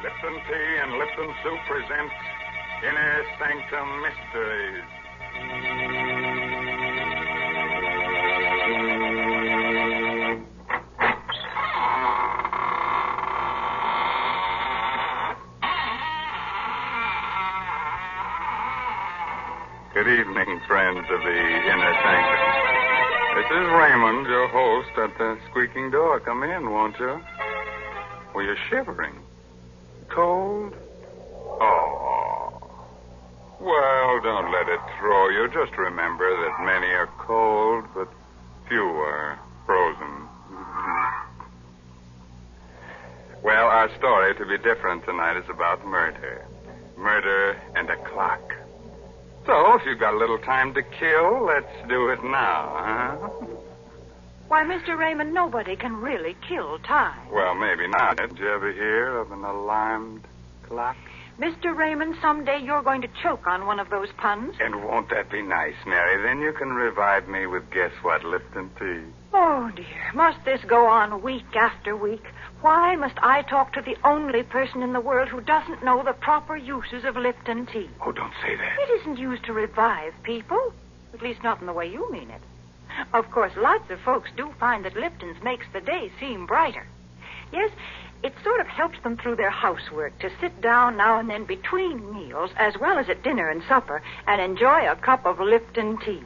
Lipton Tea and Lipton Soup presents Inner Sanctum Mysteries. Good evening, friends of the Inner Sanctum. This is Raymond, your host, at the squeaking door. Come in, won't you? Well, you're shivering. Cold? Oh. Well, don't let it throw you. Just remember that many are cold, but few are frozen. Well, our story, to be different tonight, is about murder. Murder and a clock. So, if you've got a little time to kill, let's do it now, huh? Why, Mr. Raymond, nobody can really kill time. Well, maybe not. Did you ever hear of an alarmed clock? Mr. Raymond, someday you're going to choke on one of those puns. And won't that be nice, Mary? Then you can revive me with guess what, Lipton tea. Oh, dear. Must this go on week after week? Why must I talk to the only person in the world who doesn't know the proper uses of Lipton tea? Oh, don't say that. It isn't used to revive people. At least not in the way you mean it. Of course, lots of folks do find that Lipton's makes the day seem brighter. Yes, it sort of helps them through their housework to sit down now and then between meals, as well as at dinner and supper, and enjoy a cup of Lipton tea.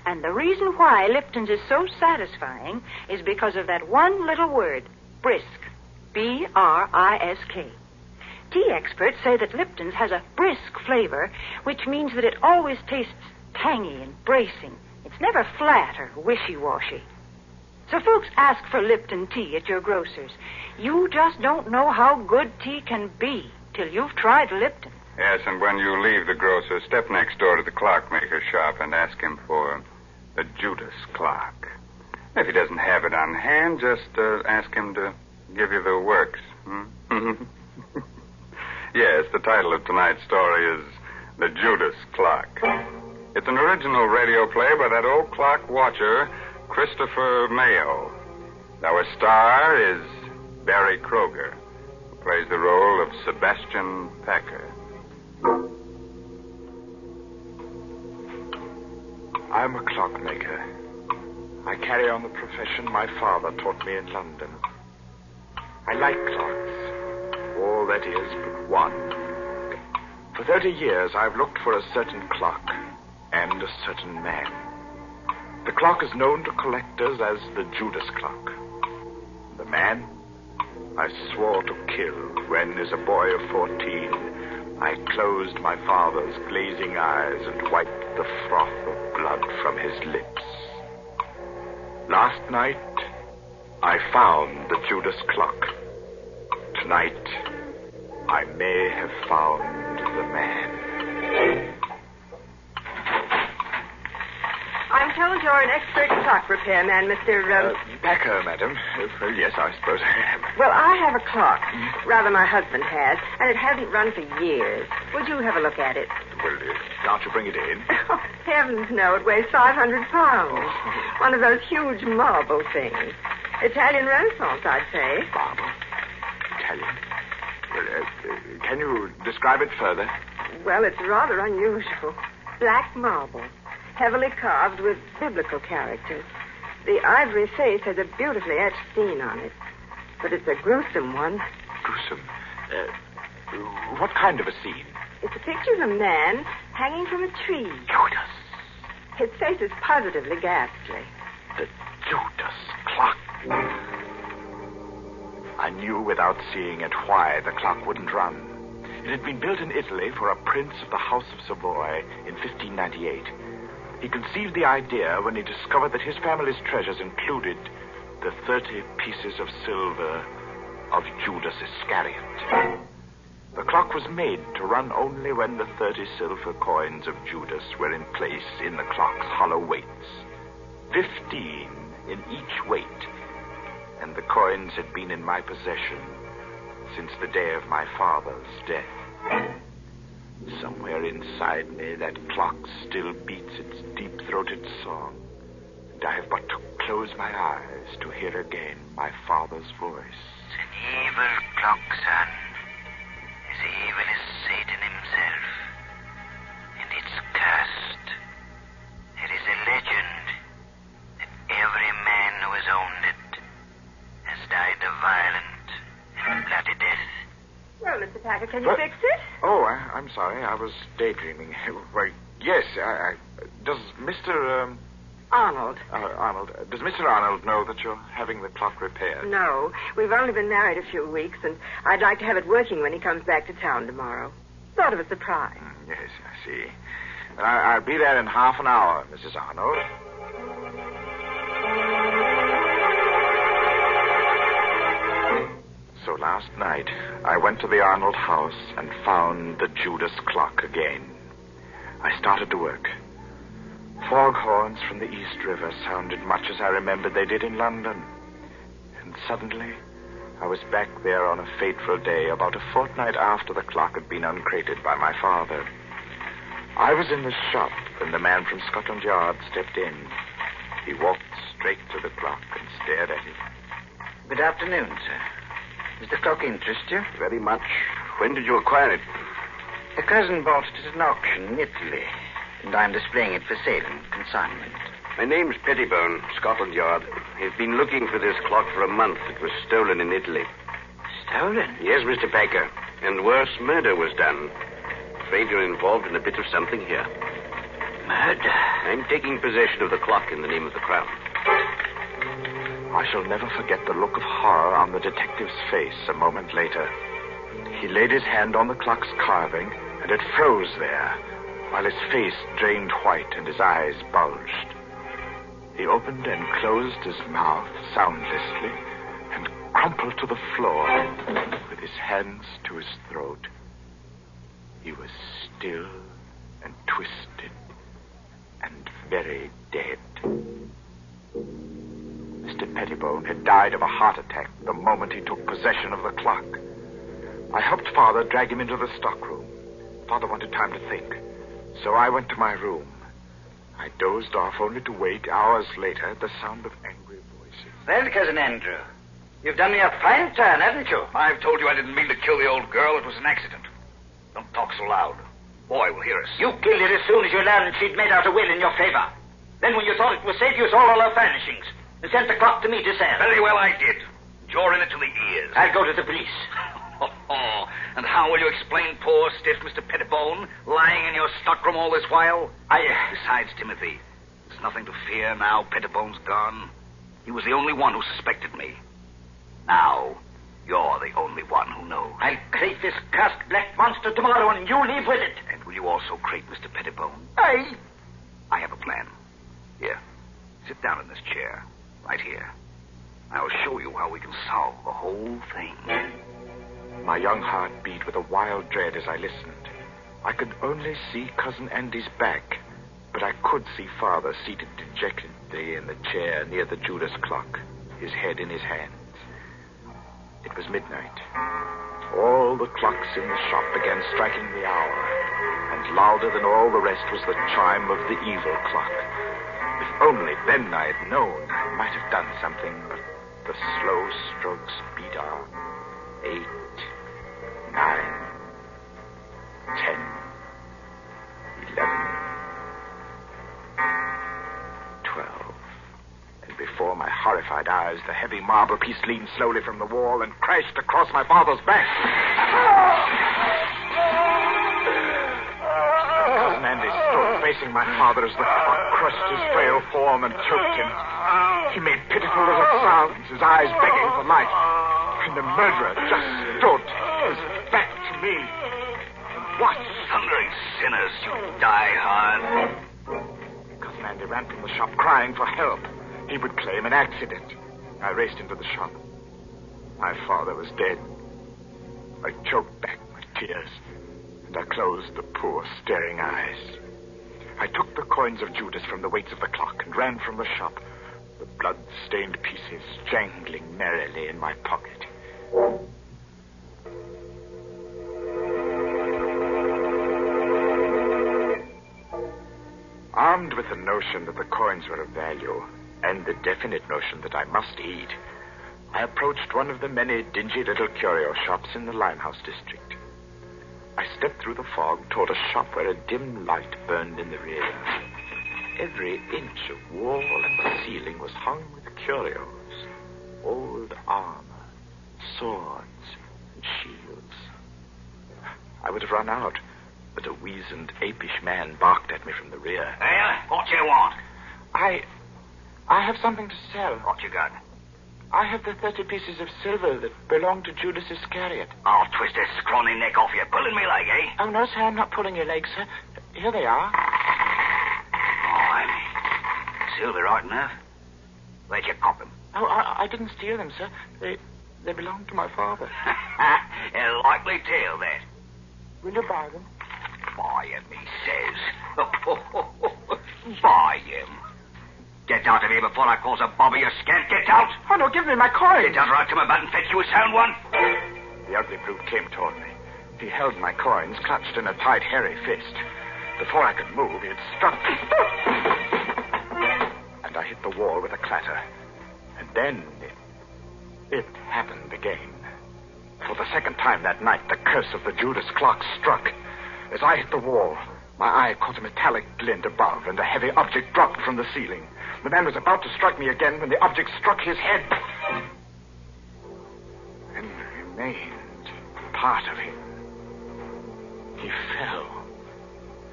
And the reason why Lipton's is so satisfying is because of that one little word, brisk. B-R-I-S-K. Tea experts say that Lipton's has a brisk flavor, which means that it always tastes tangy and bracing. It's never flat or wishy-washy. So folks ask for Lipton tea at your grocer's. You just don't know how good tea can be till you've tried Lipton. Yes, and when you leave the grocer, step next door to the clockmaker's shop and ask him for the Judas clock. If he doesn't have it on hand, just ask him to give you the works. Yes, the title of tonight's story is The Judas Clock. It's an original radio play by that old clock watcher, Christopher Mayo. Our star is Barry Kroger, who plays the role of Sebastian Packer. I'm a clockmaker. I carry on the profession my father taught me in London. I like clocks. All that is but one. For 30 years, I've looked for a certain clock and a certain man. The clock is known to collectors as the Judas clock. The man I swore to kill when, as a boy of 14, I closed my father's glazing eyes and wiped the froth of blood from his lips. Last night, I found the Judas clock. Tonight, I may have found the man. I'm told you're an expert clock repairman, Mr. Packer, madam. Yes, I suppose I am. Well, I have a clock. Rather, my husband has, and it hasn't run for years. Would you have a look at it? Well, can't you bring it in? Oh, heavens, no. It weighs 500 pounds. Oh. One of those huge marble things. Italian Renaissance, I'd say. Marble? Italian? Well, can you describe it further? Well, it's rather unusual. Black marble, heavily carved with biblical characters. The ivory face has a beautifully etched scene on it. But it's a gruesome one. Gruesome? What kind of a scene? It's a picture of a man hanging from a tree. Judas. His face is positively ghastly. The Judas clock. I knew without seeing it why the clock wouldn't run. It had been built in Italy for a prince of the House of Savoy in 1598. He conceived the idea when he discovered that his family's treasures included the 30 pieces of silver of Judas Iscariot. The clock was made to run only when the 30 silver coins of Judas were in place in the clock's hollow weights. 15 in each weight. And the coins had been in my possession since the day of my father's death. Somewhere inside me, that clock still beats its deep-throated song, and I have but to close my eyes to hear again my father's voice. It's an evil clock, son. The evil is Satan himself, and it's cursed. There is a legend that every man who has owned it has died a violent and bloody death. Well, Mr. Packer, can you fix it? Oh, I'm sorry. I was daydreaming. Wait, yes. Does Mr. Arnold. Arnold, does Mr. Arnold know that you're having the clock repaired? No. We've only been married a few weeks, and I'd like to have it working when he comes back to town tomorrow. Sort of a surprise. Yes, I see. I'll be there in half an hour, Mrs. Arnold. So last night, I went to the Arnold house and found the Judas clock again. I started to work. Foghorns from the East River sounded much as I remembered they did in London. And suddenly, I was back there on a fateful day, about a fortnight after the clock had been uncrated by my father. I was in the shop when the man from Scotland Yard stepped in. He walked straight to the clock and stared at it. Good afternoon, sir. Does the clock interest you? Very much. When did you acquire it? A cousin bought it at an auction in Italy, and I'm displaying it for sale and consignment. My name's Pettibone, Scotland Yard. I've been looking for this clock for a month. It was stolen in Italy. Stolen? Yes, Mr. Packer. And worse, murder was done. Afraid you're involved in a bit of something here. Murder? I'm taking possession of the clock in the name of the Crown. I shall never forget the look of horror on the detective's face a moment later. He laid his hand on the clock's carving, and it froze there, while his face drained white and his eyes bulged. He opened and closed his mouth soundlessly and crumpled to the floor with his hands to his throat. He was still and twisted and very dead. Mr. Pettibone had died of a heart attack the moment he took possession of the clock. I helped Father drag him into the stockroom. Father wanted time to think, so I went to my room. I dozed off only to wake hours later at the sound of angry voices. Well, Cousin Andrew, you've done me a fine turn, haven't you? I've told you I didn't mean to kill the old girl. It was an accident. Don't talk so loud. Boy will hear us. You killed her as soon as you learned she'd made out a will in your favor. Then when you thought it was safe, you sold all her furnishings and sent the clock to me to sell. Very well, I did. You're in it to the ears. I'll go to the police. And how will you explain poor, stiff Mr. Pettibone lying in your stockroom all this while? Besides, Timothy, there's nothing to fear now Pettibone's gone. He was the only one who suspected me. Now, you're the only one who knows. I'll crate this cursed black monster tomorrow, and you leave with it. And will you also crate Mr. Pettibone? I have a plan. Here, sit down in this chair, right here. I'll show you how we can solve the whole thing. My young heart beat with a wild dread as I listened. I could only see Cousin Andy's back, but I could see Father seated dejectedly in the chair near the Judas clock, his head in his hands. It was midnight. All the clocks in the shop began striking the hour, and louder than all the rest was the chime of the evil clock. If only then I had known, I might have done something, but the slow strokes beat on. 8, 9, 10, 11, 12. And before my horrified eyes, the heavy marble piece leaned slowly from the wall and crashed across my father's back. Cousin Andy stood facing my father as the clock crushed his frail form and choked him. He made pitiful little sounds, his eyes begging for life. And the murderer just stood, his back to me, and watched. Thundering sinners, you die hard. Cousin Andy ran from the shop crying for help. He would claim an accident. I raced into the shop. My father was dead. I choked back my tears, and I closed the poor, staring eyes. I took the coins of Judas from the weights of the clock and ran from the shop, the blood-stained pieces jangling merrily in my pocket. Armed with the notion that the coins were of value, and the definite notion that I must eat, I approached one of the many dingy little curio shops in the Limehouse district. I stepped through the fog toward a shop where a dim light burned in the rear. Every inch of wall and ceiling was hung with curios, old armor, swords, and shields. I would have run out, but a weazened, apish man barked at me from the rear. Well, what you want? I have something to sell. What you got? I have the 30 pieces of silver that belong to Judas Iscariot. I'll twist this scrawny neck off you. Pulling me leg, eh? Oh, no, sir, I'm not pulling your legs, sir. Here they are. Fine. Silver, right enough. Where'd you cop them? Oh, I didn't steal them, sir. They belong to my father. A likely tale, that. Will you buy them? Buy him, he says. Buy him. Get out of here before I cause a bobby you scant. Get out! Oh, no, give me my coins. Get out or I'll come about and fetch you a sound one. The ugly brute came toward me. He held my coins clutched in a tight, hairy fist. Before I could move, he had struck me. And I hit the wall with a clatter. And then it happened again. For the second time that night, the curse of the Judas clock struck. As I hit the wall, my eye caught a metallic glint above, and a heavy object dropped from the ceiling. The man was about to strike me again when the object struck his head. And remained part of him. He fell.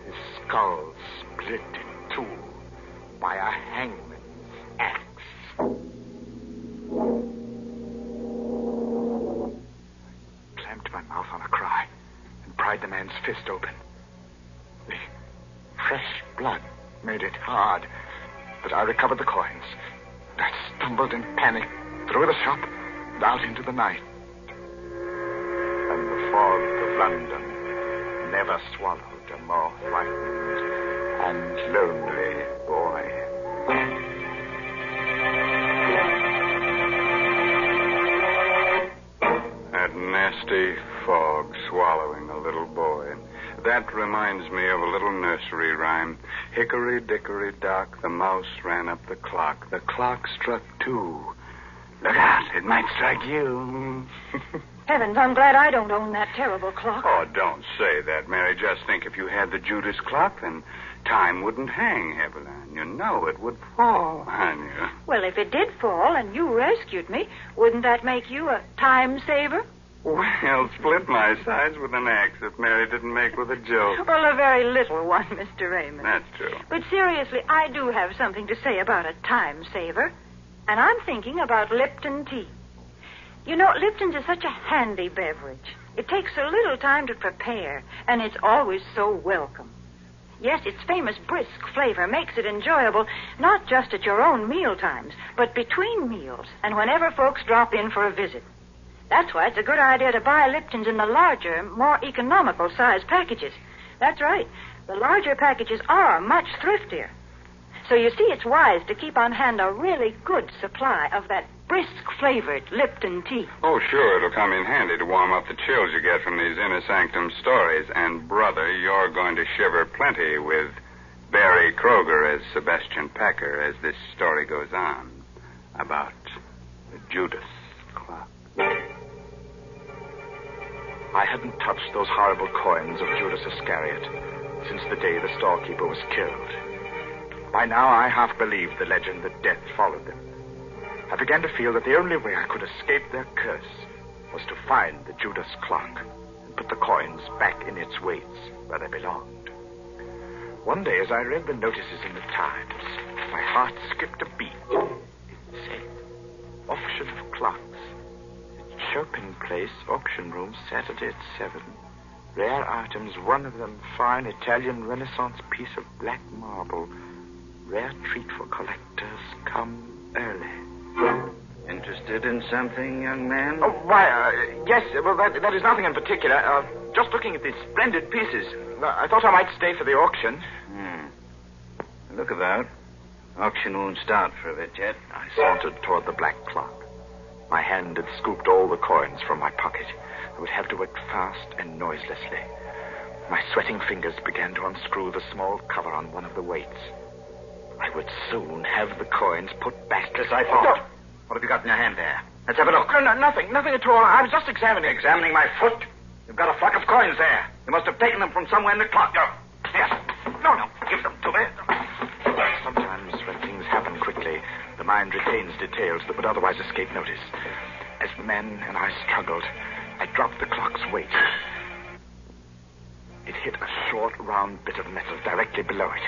His skull split in two by a hangman's axe. I clamped my mouth on a cry and pried the man's fist open. The fresh blood made it hard, but I recovered the coins. I stumbled in panic through the shop and out into the night. And the fog of London never swallowed a more frightened and lonely boy. That nasty fog swallowing a little boy. That reminds me of a little nursery rhyme. Hickory dickory dock, the mouse ran up the clock. The clock struck 2. Look out, it might strike you. Heavens, I'm glad I don't own that terrible clock. Oh, don't say that, Mary. Just think, if you had the Judas clock, then time wouldn't hang heavily on you. No, it would fall on you. Well, if it did fall and you rescued me, wouldn't that make you a time saver? Well, split my sides with an axe if Mary didn't make with a joke. Well, a very little one, Mr. Raymond. That's true. But seriously, I do have something to say about a time saver. And I'm thinking about Lipton tea. You know, Lipton's is such a handy beverage. It takes so little time to prepare, and it's always so welcome. Yes, its famous brisk flavor makes it enjoyable, not just at your own meal times, but between meals and whenever folks drop in for a visit. That's why it's a good idea to buy Lipton's in the larger, more economical size packages. That's right. The larger packages are much thriftier. So you see, it's wise to keep on hand a really good supply of that brisk-flavored Lipton tea. Oh, sure, it'll come in handy to warm up the chills you get from these inner sanctum stories. And, brother, you're going to shiver plenty with Barry Kroger as Sebastian Packer as this story goes on about the Judas clock. I hadn't touched those horrible coins of Judas Iscariot since the day the storekeeper was killed. By now, I half believed the legend that death followed them. I began to feel that the only way I could escape their curse was to find the Judas clock and put the coins back in its weights where they belonged. One day, as I read the notices in the Times, my heart skipped a beat. It said, auction of clocks. Chopin Place, auction room, Saturday at 7. Rare items, one of them fine Italian Renaissance piece of black marble. Rare treat for collectors. Come early. Interested in something, young man? Oh, why, yes. Well, that is nothing in particular. Just looking at these splendid pieces. I thought I might stay for the auction. Look about. Auction won't start for a bit yet. I sauntered toward the black clock. My hand had scooped all the coins from my pocket. I would have to work fast and noiselessly. My sweating fingers began to unscrew the small cover on one of the weights. I would soon have the coins put back as I thought. No. What have you got in your hand there? Let's have a look. No, nothing at all. I was just examining. Examining my foot? You've got a flock of coins there. You must have taken them from somewhere in the clock. Yes. No, give them to me. Sometimes when things happen quickly, the mind retains details that would otherwise escape notice. As the man and I struggled, I dropped the clock's weight. It hit a short, round bit of metal directly below it.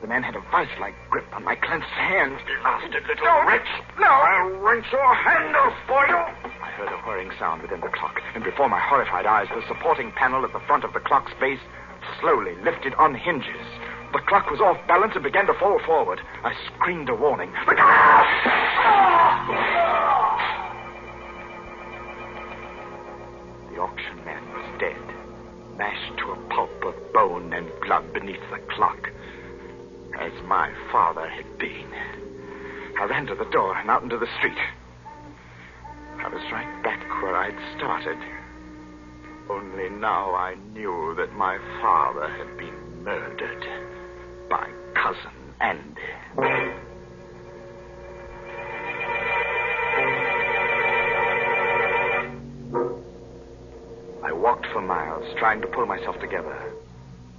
The man had a vice-like grip on my clenched hand. Blasted little wretch. No. I'll wrench your hand off for you. I heard a whirring sound within the clock, and before my horrified eyes, the supporting panel at the front of the clock's base slowly lifted on hinges. The clock was off balance and began to fall forward. I screamed a warning. The auction man was dead, mashed to a pulp of bone and blood beneath the clock, as my father had been. I ran to the door and out into the street. I was right back where I'd started. Only now I knew that my father had been murdered by Cousin Andy. I walked for miles, trying to pull myself together.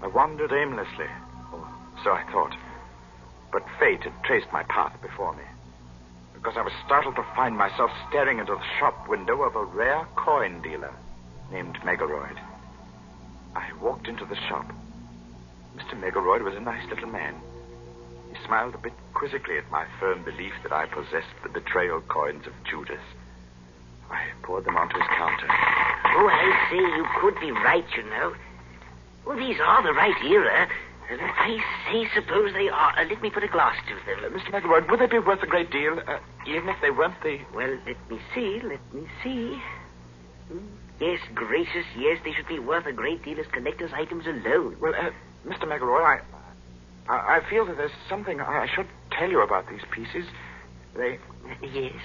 I wandered aimlessly, or so I thought. But fate had traced my path before me, because I was startled to find myself staring into the shop window of a rare coin dealer named Megaroyd. I walked into the shop. Mr. Megaroyd was a nice little man. He smiled a bit quizzically at my firm belief that I possessed the betrayal coins of Judas. I poured them onto his counter. Oh, I say, you could be right, you know. Well, these are the right era. I say, suppose they are. Let me put a glass to them. Mr. Megaroyd, would they be worth a great deal, even if they weren't the... Well, let me see. Yes, gracious, yes, they should be worth a great deal as collector's items alone. Well, Mr. Megaroyd, I feel that there's something I should tell you about these pieces. They... Yes?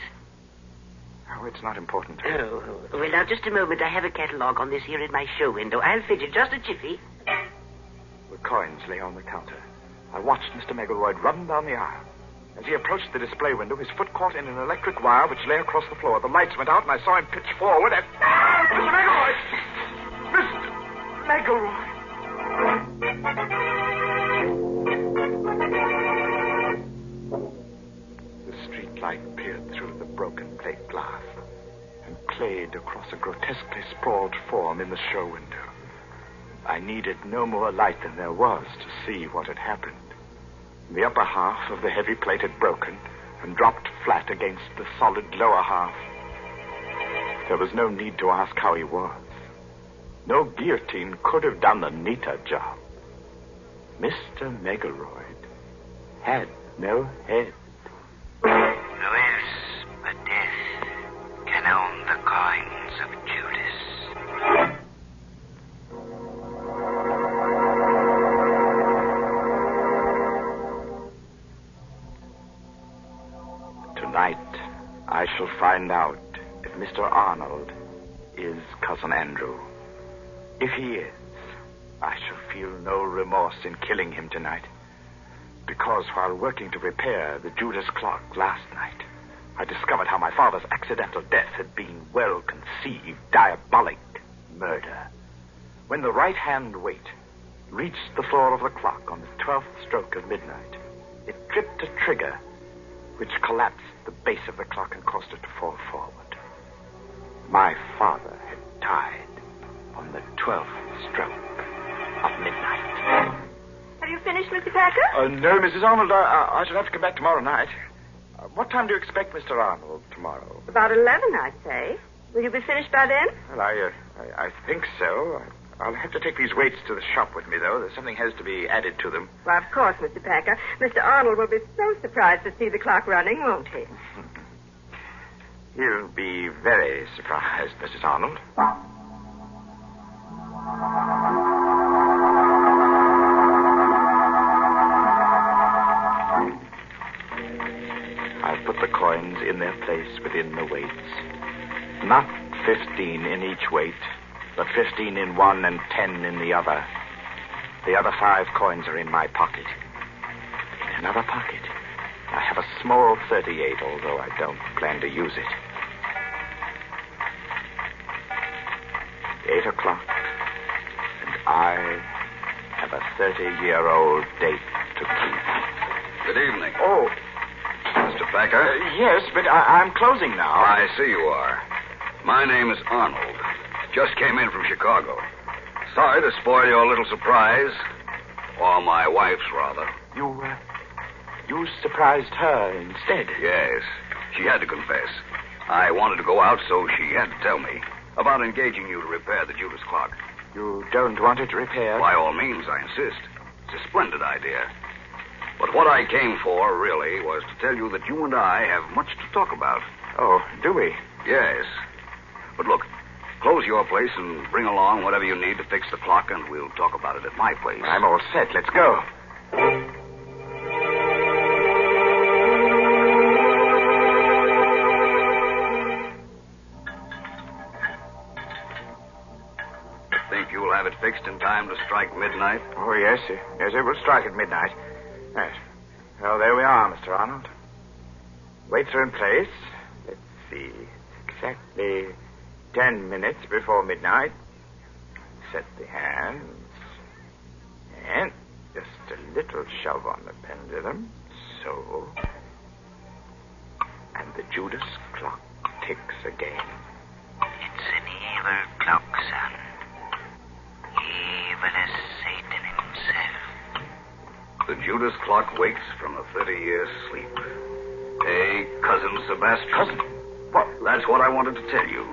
Oh, it's not important. Oh, well, now, just a moment. I have a catalogue on this here in my show window. I'll fidget just a jiffy. The coins lay on the counter. I watched Mr. Megaroyd run down the aisle. As he approached the display window, his foot caught in an electric wire which lay across the floor. The lights went out, and I saw him pitch forward and... Mr. Megaroyd! Mr. Megaroyd! The street light peered through the broken plate glass and played across a grotesquely sprawled form in the show window. I needed no more light than there was to see what had happened. The upper half of the heavy plate had broken and dropped flat against the solid lower half. There was no need to ask how he was. No guillotine could have done a neater job. Mr. Megaroyd had no head. Who else but death can own the coins of Judas? Tonight, I shall find out if Mr. Arnold is Cousin Andrew. If he is, I shall feel no remorse in killing him tonight. Because while working to repair the Judas clock last night, I discovered how my father's accidental death had been well-conceived, diabolic murder. When the right-hand weight reached the floor of the clock on the 12th stroke of midnight, it tripped a trigger which collapsed the base of the clock and caused it to fall forward. My father had died on the 12th stroke of midnight. Have you finished, Mr. Packer? No, Mrs. Arnold. I shall have to come back tomorrow night. What time do you expect Mr. Arnold tomorrow? About 11, I'd say. Will you be finished by then? Well, I think so. I'll have to take these weights to the shop with me, though. Something has to be added to them. Well, of course, Mr. Packer. Mr. Arnold will be so surprised to see the clock running, won't he? He'll be very surprised, Mrs. Arnold. I've put the coins in their place within the weights. Not 15 in each weight, but 15 in one and 10 in the other. The other 5 coins are in my pocket. In another pocket, I have a small 38, although I don't plan to use it. 8 o'clock. And I have a 30-year-old date to keep. Good evening. Oh, Mr. Packer? yes, but I'm closing now. I see you are. My name is Arnold. Just came in from Chicago. Sorry to spoil your little surprise. Or my wife's, rather. You surprised her instead. Yes. She had to confess. I wanted to go out, so she had to tell me about engaging you to repair the Judas clock. You don't want it repaired? By all means, I insist. It's a splendid idea. But what I came for, really, was to tell you that you and I have much to talk about. Oh, do we? Yes. But look, close your place and bring along whatever you need to fix the clock, and we'll talk about it at my place. I'm all set. Let's go. Think you'll have it fixed in time to strike midnight? Oh, yes. Yes, it will strike at midnight. Yes. Well, there we are, Mr. Arnold. Weights are in place. Let's see. Exactly 10 minutes before midnight. Set the hands. And just a little shove on the pendulum. So. And the Judas clock ticks again. It's an evil clock, son. Evil as Satan himself. The Judas clock wakes from a 30-year sleep. Hey, Cousin Sebastian. Cousin? What? That's what I wanted to tell you.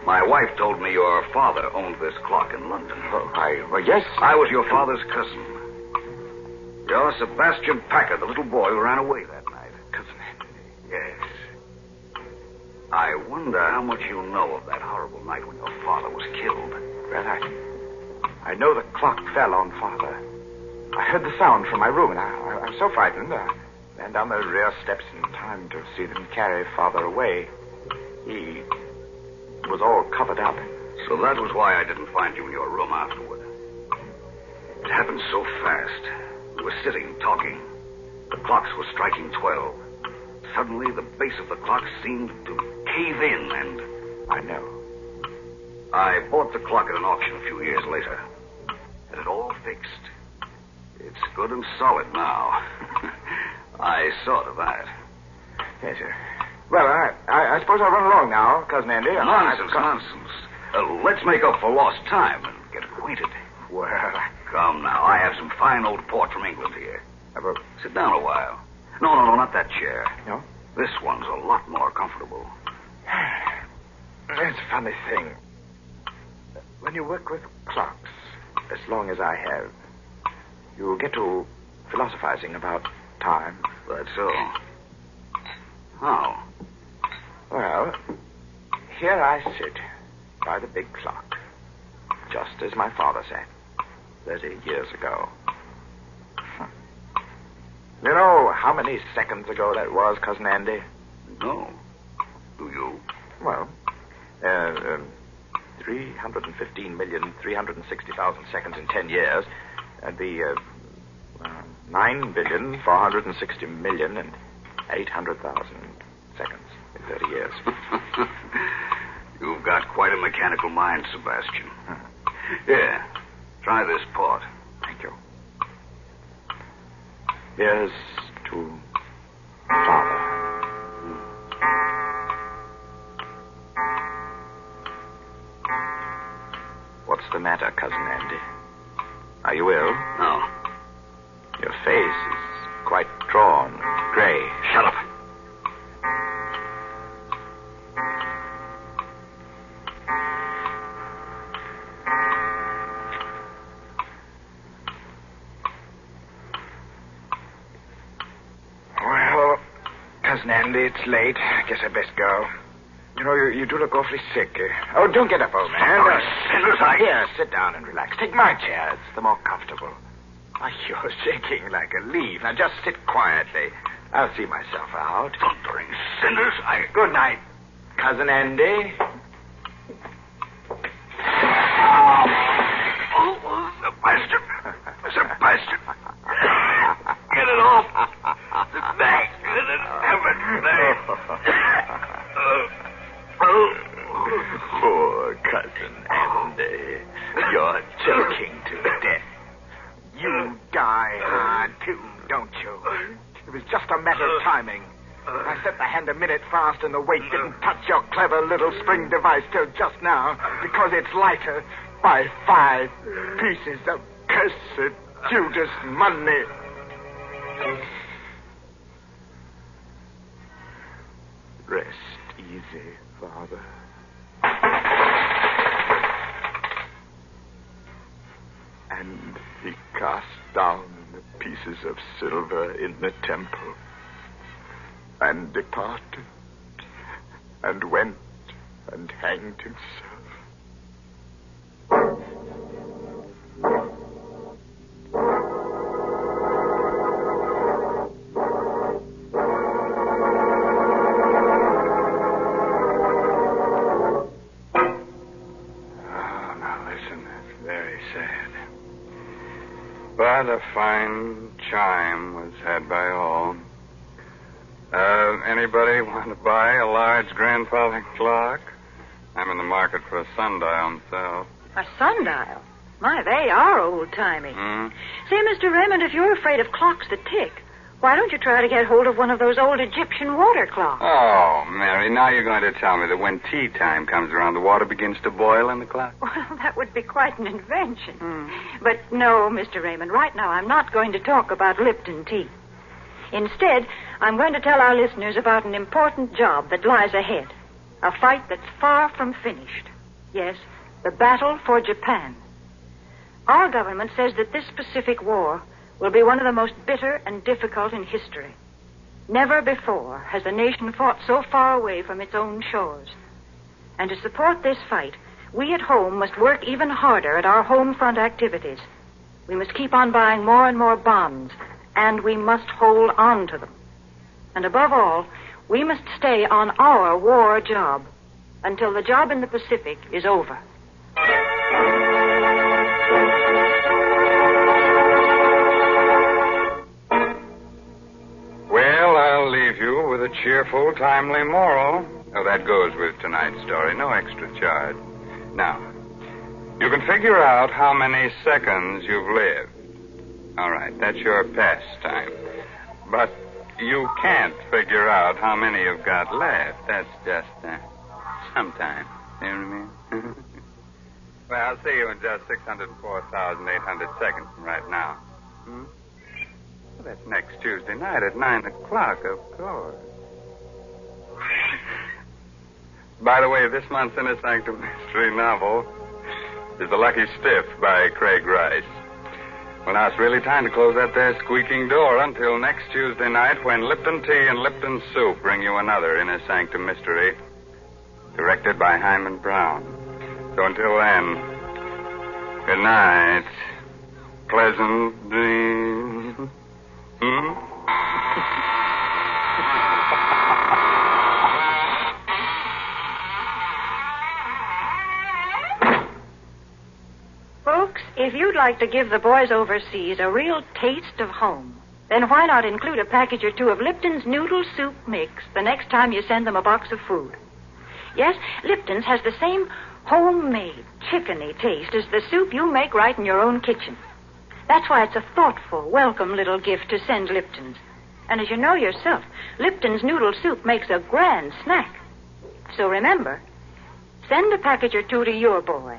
My wife told me your father owned this clock in London. Well, yes. I was your father's cousin. You're Sebastian Packer, the little boy who ran away that night. Cousin Henry. Yes. I wonder how much you know of that horrible night when your father was killed. Well, I know the clock fell on Father. I heard the sound from my room, and I was so frightened. I ran down the rear steps in time to see them carry Father away. He was all covered up. So that was why I didn't find you in your room afterward. It happened so fast. We were sitting, talking. The clocks were striking 12. Suddenly, the base of the clock seemed to cave in, and... I know. I bought the clock at an auction a few years later. Had it all fixed. It's good and solid now. I saw to that. Yes, sir. Well, I suppose I'll run along now, Cousin Andy. Nonsense. Let's make up for lost time and get acquainted. Well, Come now, I have some fine old port from England here. about... Sit down a while. No, not that chair. No? This one's a lot more comfortable. It's a funny thing. When you work with clocks, as long as I have, you get to philosophizing about time. That's so. How? Well, here I sit by the big clock, just as my father sat 30 years ago. You know how many seconds ago that was, Cousin Andy? No. Do you? Well, 315,360,000 seconds in 10 years. That'd be 9,460,800,000 seconds in 30 years. You've got quite a mechanical mind, Sebastian. Here, try this port. Thank you. Here's to Father. What's the matter, Cousin Andy? Are you ill? No. Your face is quite drawn and gray. Shut up. Well, Cousin Andy, it's late. I guess I'd best go. You know, you do look awfully sick. Oh, don't get up, old man. Here, sit down and relax. Take my chair. It's the more comfortable. Why, you're shaking like a leaf. Now, just sit quietly. I'll see myself out. Thundering sinners, Good night, Cousin Andy. Oh, Sebastian. Get it off. The back. Poor Cousin Andy. Randy, you're choking to death. You die hard, too, don't you? It was just a matter of timing. I set the hand a minute fast and the weight didn't touch your clever little spring device till just now because it's lighter by 5 pieces of cursed Judas money. Rest easy, Father. And he cast down the pieces of silver in the temple and departed and went and hanged himself. Oh, now listen, that's very sad. But a fine chime was had by all. Anybody want to buy a large grandfather clock? I'm in the market for a sundial myself. A sundial? My, they are old-timey. Hmm? Say, Mr. Raymond, if you're afraid of clocks that tick, why don't you try to get hold of one of those old Egyptian water clocks? Oh, Mary, now you're going to tell me that when tea time comes around, the water begins to boil in the clock? Well, that would be quite an invention. But no, Mr. Raymond, right now I'm not going to talk about Lipton tea. Instead, I'm going to tell our listeners about an important job that lies ahead. A fight that's far from finished. Yes, the battle for Japan. Our government says that this Pacific War will be one of the most bitter and difficult in history. Never before has a nation fought so far away from its own shores. And to support this fight, we at home must work even harder at our home front activities. We must keep on buying more and more bonds, and we must hold on to them. And above all, we must stay on our war job until the job in the Pacific is over. Well, I'll leave you with a cheerful, timely moral. Oh, that goes with tonight's story. No extra charge. Now, you can figure out how many seconds you've lived. All right, that's your pastime. But you can't figure out how many you've got left. That's just sometime. You know what I mean? Well, I'll see you in just 604,800 seconds from right now. Well, that's next Tuesday night at 9 o'clock, of course. By the way, this month's Inner Sanctum mystery novel is The Lucky Stiff by Craig Rice. Well, now it's really time to close that there squeaking door until next Tuesday night when Lipton Tea and Lipton Soup bring you another Inner Sanctum mystery, directed by Hyman Brown. So until then, good night. Pleasant dreams. Folks, if you'd like to give the boys overseas a real taste of home, then why not include a package or two of Lipton's Noodle Soup Mix the next time you send them a box of food? Yes, Lipton's has the same homemade, chickeny taste as the soup you make right in your own kitchen. That's why it's a thoughtful, welcome little gift to send Lipton's. And as you know yourself, Lipton's Noodle Soup makes a grand snack. So remember, send a package or two to your boy.